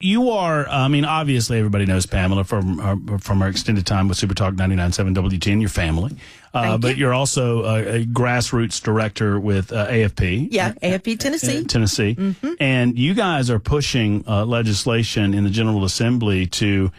you are, obviously everybody knows Pamela from her extended time with Super Talk 99.7 WGN, your family. But you're also a grassroots director with AFP. Yeah, AFP Tennessee. Tennessee. Mm-hmm. And you guys are pushing legislation in the General Assembly to,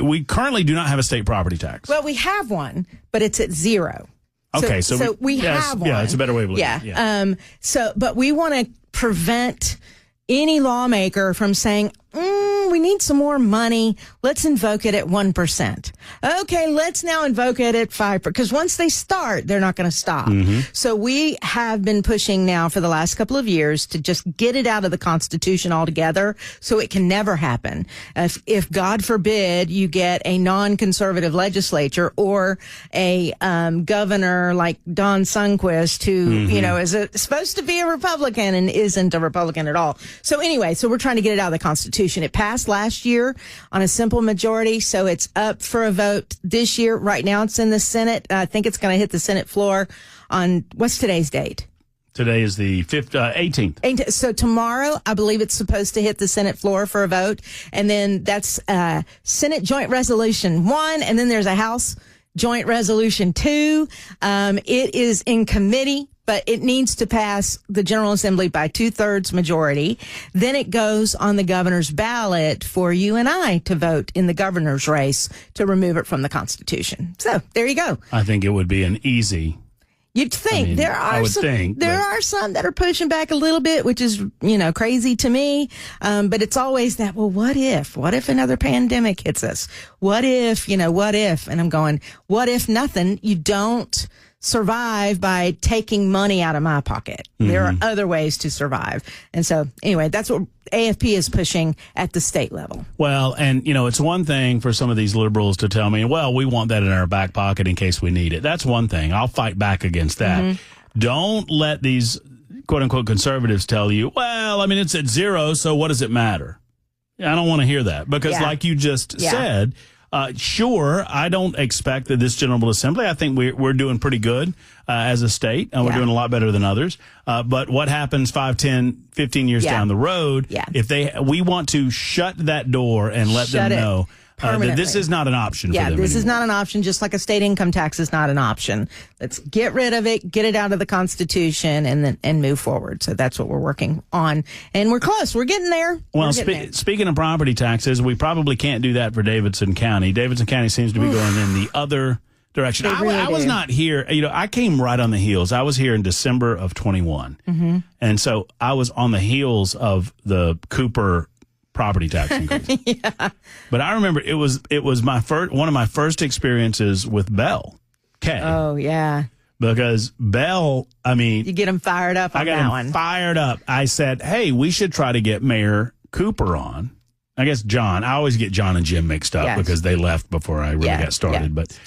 we currently do not have a state property tax. Well, we have one, but it's at zero. Okay, so we have one. Yeah, it's a better way of looking at it. Yeah. But we want to prevent any lawmaker from saying, we need some more money. Let's invoke it at 1%. Okay, let's now invoke it at 5%. Because once they start, they're not going to stop. Mm-hmm. So we have been pushing now for the last couple of years to just get it out of the Constitution altogether so it can never happen. If God forbid, you get a non-conservative legislature or a governor like Don Sundquist who, is supposed to be a Republican and isn't a Republican at all. So anyway, we're trying to get it out of the Constitution. It passed last year on a simple majority, so it's up for a vote this year. Right now it's in the Senate. I think it's going to hit the Senate floor on, what's today's date? Today is the 18th. So tomorrow, I believe it's supposed to hit the Senate floor for a vote. And then that's Senate Joint Resolution 1, and then there's a House Joint Resolution 2. It is in committee, but it needs to pass the General Assembly by 2/3 majority. Then it goes on the governor's ballot for you and I to vote in the governor's race to remove it from the Constitution. So there you go. I think it would be an easy. You'd think there are some that are pushing back a little bit, which is, crazy to me. But it's always that, well, what if another pandemic hits us? What if? And I'm going, what if nothing? You don't survive by taking money out of my pocket. Mm-hmm. There are other ways to survive. And so anyway, that's what AFP is pushing at the state level. Well, and it's one thing for some of these liberals to tell me, well, we want that in our back pocket in case we need it. That's one thing. I'll fight back against that. Mm-hmm. Don't let these quote unquote conservatives tell you, well, it's at zero, so what does it matter? I don't want to hear that because like you just said, sure, I don't expect that this General Assembly, I think we're doing pretty good as a state, and we're doing a lot better than others. But what happens 5, 10, 15 years down the road, if we want to shut that door and let them know that this is not an option for them this anymore. Is not an option, just like a state income tax is not an option. Let's get rid of it, get it out of the Constitution, and move forward. So that's what we're working on. And we're close. We're getting there. Well, speaking of property taxes, we probably can't do that for Davidson County. Davidson County seems to be going in the other direction. I was not here. I came right on the heels. I was here in December of 21. Mm-hmm. And so I was on the heels of the Cooper property tax increase. But I remember it was one of my first experiences with Bell. Okay. Oh yeah. Because Bell, you get them fired up on that one. Fired up. I said, hey, we should try to get Mayor Cooper on. I guess John. I always get John and Jim mixed up because they left before I really got started. Yeah. But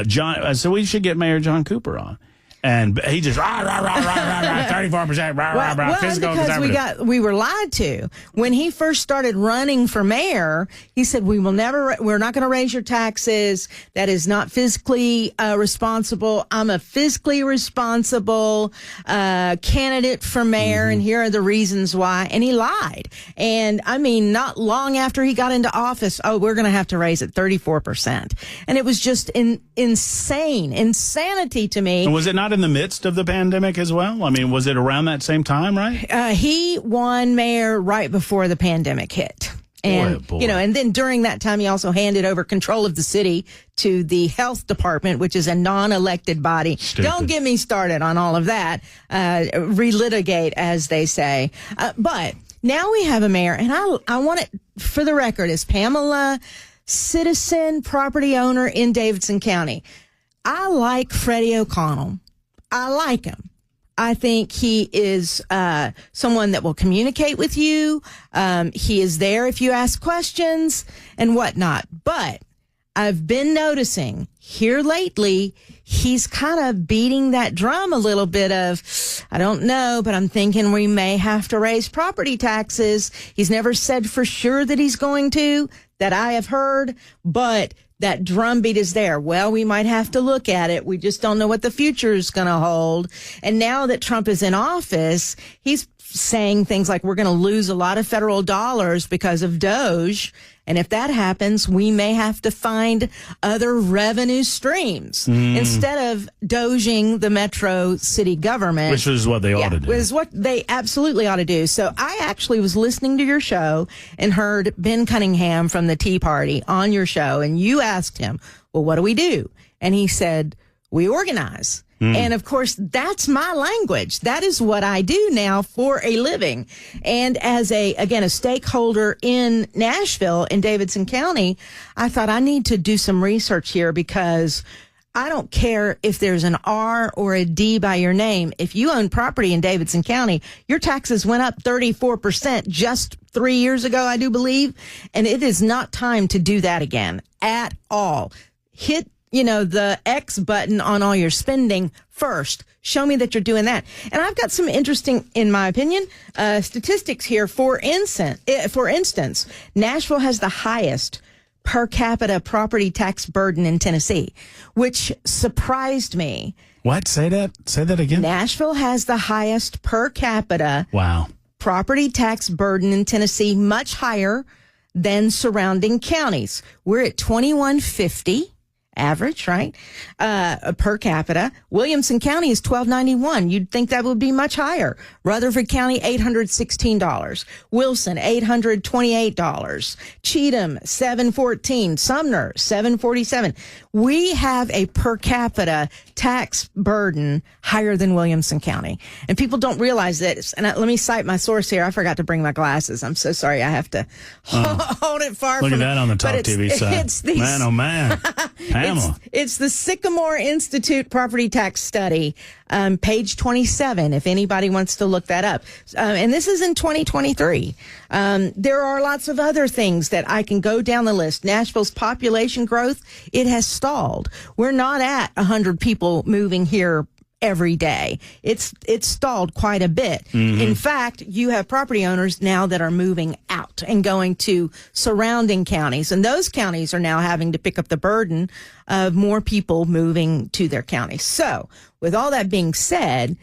John. So we should get Mayor John Cooper on. And he just 34%, physical because we were lied to. When he first started running for mayor, he said we're not going to raise your taxes. That is not fiscally responsible. I'm a fiscally responsible candidate for mayor, and here are the reasons why. And he lied. And not long after he got into office, we're going to have to raise it 34%. And it was just insanity to me. And was it not in the midst of the pandemic as well? Was it around that same time, right? He won mayor right before the pandemic hit. And, boy. And then during that time, he also handed over control of the city to the health department, which is a non-elected body. Stupid. Don't get me started on all of that. Relitigate, as they say. But now we have a mayor, and I want it for the record as Pamela, citizen property owner in Davidson County. I like Freddie O'Connell. I like him. I think he is someone that will communicate with you. He is there if you ask questions and whatnot. But I've been noticing here lately, he's kind of beating that drum a little bit of, I don't know, but I'm thinking we may have to raise property taxes. He's never said for sure that he's going to, that I have heard, but that drumbeat is there. Well, we might have to look at it. We just don't know what the future is going to hold. And now that Trump is in office, he's saying things like we're going to lose a lot of federal dollars because of Doge. And if that happens, we may have to find other revenue streams instead of doging the metro city government. Which is what they ought to do. Which is what they absolutely ought to do. So I actually was listening to your show and heard Ben Cunningham from the Tea Party on your show. And you asked him, well, what do we do? And he said, we organize. And of course, that's my language. That is what I do now for a living. And as a stakeholder in Nashville, in Davidson County, I thought I need to do some research here because I don't care if there's an R or a D by your name. If you own property in Davidson County, your taxes went up 34% just 3 years ago, I do believe. And it is not time to do that again at all. Hit the X button on all your spending first. Show me that you're doing that. And I've got some interesting, in my opinion, statistics here. For instance, Nashville has the highest per capita property tax burden in Tennessee, which surprised me. What? Say that again. Nashville has the highest per capita property tax burden in Tennessee, much higher than surrounding counties. We're at $2,150. Average, right? Per capita. Williamson County is $1,291. You'd think that would be much higher. Rutherford County, $816. Wilson, $828. Cheatham, $714. Sumner, $747. We have a per capita tax burden higher than Williamson County. And people don't realize that. And let me cite my source here. I forgot to bring my glasses. I'm so sorry. I have to hold it far from Look at that on the Talk TV side. Man, oh man. Pamela. It's the Sycamore Institute Property Tax Study, page 27, if anybody wants to look that up. And this is in 2023. There are lots of other things that I can go down the list. Nashville's population growth, it has stalled. We're not at 100 people moving here every day. It's stalled quite a bit. In fact, you have property owners now that are moving out and going to surrounding counties, and those counties are now having to pick up the burden of more people moving to their county. So, with all that being said,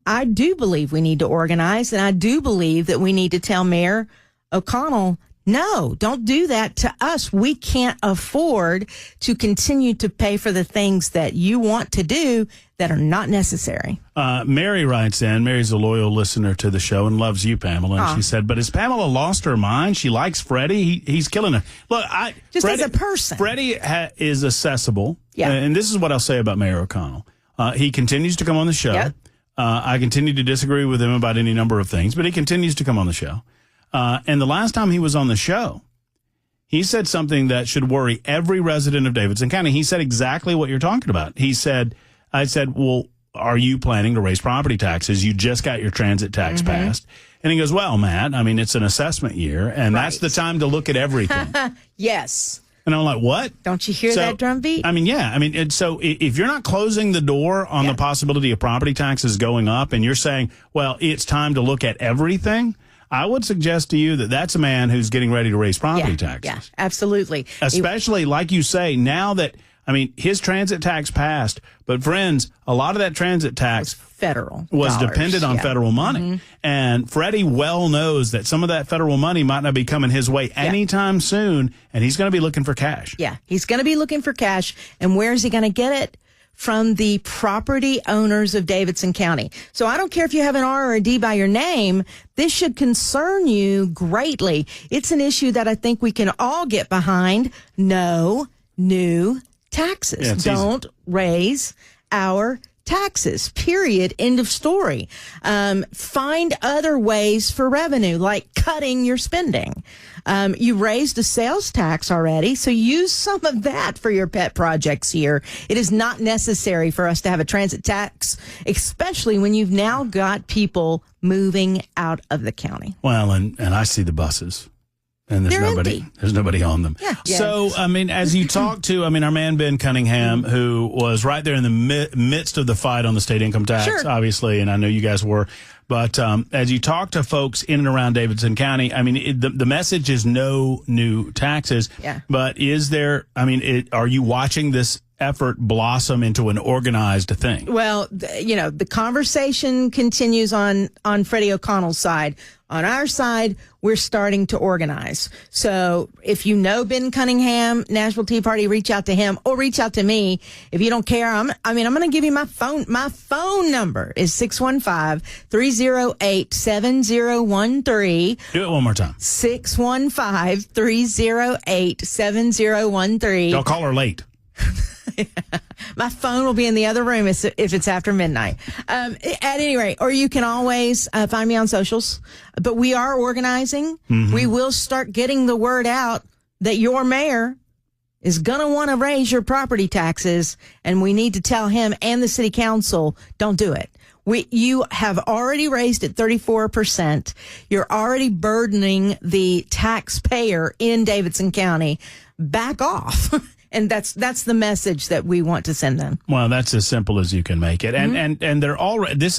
I do believe we need to organize, and I do believe that we need to tell Mayor O'Connell, no, don't do that to us. We can't afford to continue to pay for the things that you want to do that are not necessary. Mary writes in. Mary's a loyal listener to the show and loves you, Pamela. And she said, but has Pamela lost her mind? She likes Freddie. He's killing her. Look, Freddie, as a person. Freddie is accessible. Yeah. And this is what I'll say about Mayor O'Connell. He continues to come on the show. Yep. I continue to disagree with him about any number of things, but he continues to come on the show. And the last time he was on the show, he said something that should worry every resident of Davidson County. He said exactly what you're talking about. I said, well, are you planning to raise property taxes? You just got your transit tax passed. And he goes, well, Matt, I mean, it's an assessment year, and that's the time to look at everything. Yes. And I'm like, what? Don't you hear that drum beat? I mean, yeah. I mean, so if you're not closing the door on the possibility of property taxes going up and you're saying, well, it's time to look at everything, I would suggest to you that that's a man who's getting ready to raise property taxes. Yeah, absolutely. Especially, like you say, now that, I mean, his transit tax passed, but friends, a lot of that transit tax was dependent on federal money. And Freddie well knows that some of that federal money might not be coming his way anytime soon, and he's going to be looking for cash. Yeah, he's going to be looking for cash. And where is he going to get it? From the property owners of Davidson County. So I don't care if you have an R or a D by your name. This should concern you greatly. It's an issue that I think we can all get behind. No new taxes. Don't raise our taxes, period. End of story. Find other ways for revenue, like cutting your spending. You raised a sales tax already, so use some of that for your pet projects here. It is not necessary for us to have a transit tax, especially when you've now got people moving out of the county. Well, and I see the buses. And there's nobody on them. Yeah. So, I mean, as you talk to, our man Ben Cunningham, who was right there in the midst of the fight on the state income tax, obviously, and I know you guys were. But as you talk to folks in and around Davidson County, I mean, the message is no new taxes. Yeah. But is there, are you watching this effort blossom into an organized thing? Well, the conversation continues on Freddie O'Connell's side. On our side, we're starting to organize. So if you know Ben Cunningham, Nashville Tea Party, reach out to him or reach out to me. If you don't care, I'm going to give you my phone. My phone number is 615-308-7013. Do it one more time. 615-308-7013. Don't call her late. My phone will be in the other room if it's after midnight. At any rate, or you can always find me on socials. But we are organizing. Mm-hmm. We will start getting the word out that your mayor is going to want to raise your property taxes, and we need to tell him and the city council, don't do it. You have already raised it 34%. You're already burdening the taxpayer in Davidson County. Back off. And that's the message that we want to send them. Well, that's as simple as you can make it. And and they're already,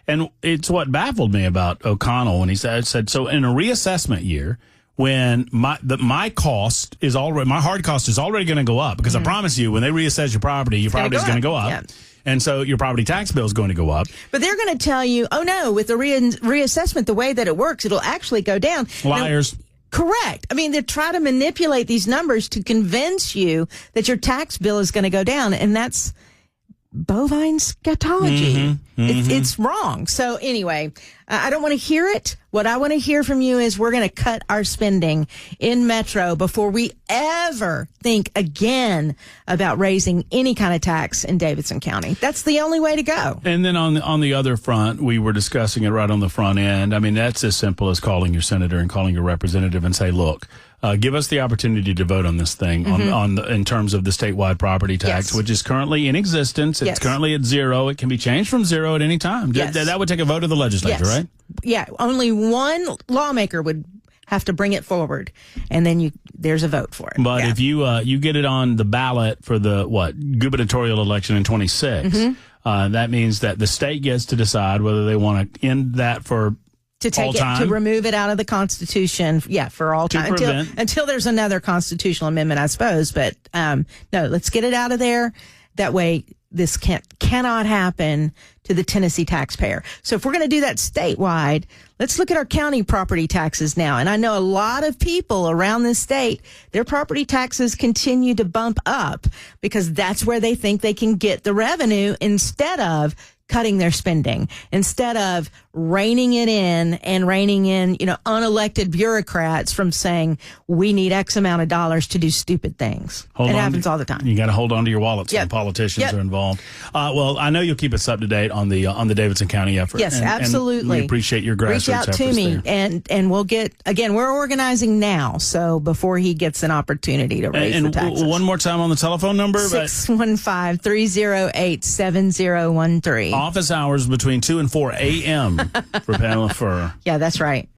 and it's what baffled me about O'Connell when he said, so in a reassessment year, when my hard cost is already going to go up, because I promise you, when they reassess your property is going to go up. Yeah. And so your property tax bill is going to go up. But they're going to tell you, oh no, with the reassessment, the way that it works, it'll actually go down. Liars. Correct. I mean, they try to manipulate these numbers to convince you that your tax bill is going to go down, and that's bovine scatology. Mm-hmm. Mm-hmm. It's wrong. So anyway, I don't want to hear it. What I want to hear from you is we're going to cut our spending in Metro before we ever think again about raising any kind of tax in Davidson County. That's the only way to go. And then on the other front, we were discussing it right on the front end. I mean, that's as simple as calling your senator and calling your representative and say, look, give us the opportunity to vote on this thing in terms of the statewide property tax, which is currently in existence. It's currently at 0. It can be changed from 0 at any time. Yes. That would take a vote of the legislature, right? Yeah, only one lawmaker would have to bring it forward, and then there's a vote for it. But if you get it on the ballot for the gubernatorial election in 26, that means that the state gets to decide whether they want to end that for to take it, to remove it out of the Constitution, for all time until there's another constitutional amendment, I suppose. But no, let's get it out of there. That way, this cannot happen to the Tennessee taxpayer. So if we're going to do that statewide, let's look at our county property taxes now. And I know a lot of people around this state, their property taxes continue to bump up because that's where they think they can get the revenue instead of cutting their spending, instead of reining in unelected bureaucrats from saying we need X amount of dollars to do stupid things. It happens all the time. You got to hold on to your wallets when politicians are involved. Well, I know you'll keep us up to date on the Davidson County effort. Yes, absolutely. And we appreciate your grassroots efforts. Reach out to me, there. and we'll get, again, we're organizing now, so before he gets an opportunity to raise the taxes. One more time on the telephone number. 615-308-7013. Office hours between 2 and 4 a.m. for Pamela Furr. Yeah, that's right.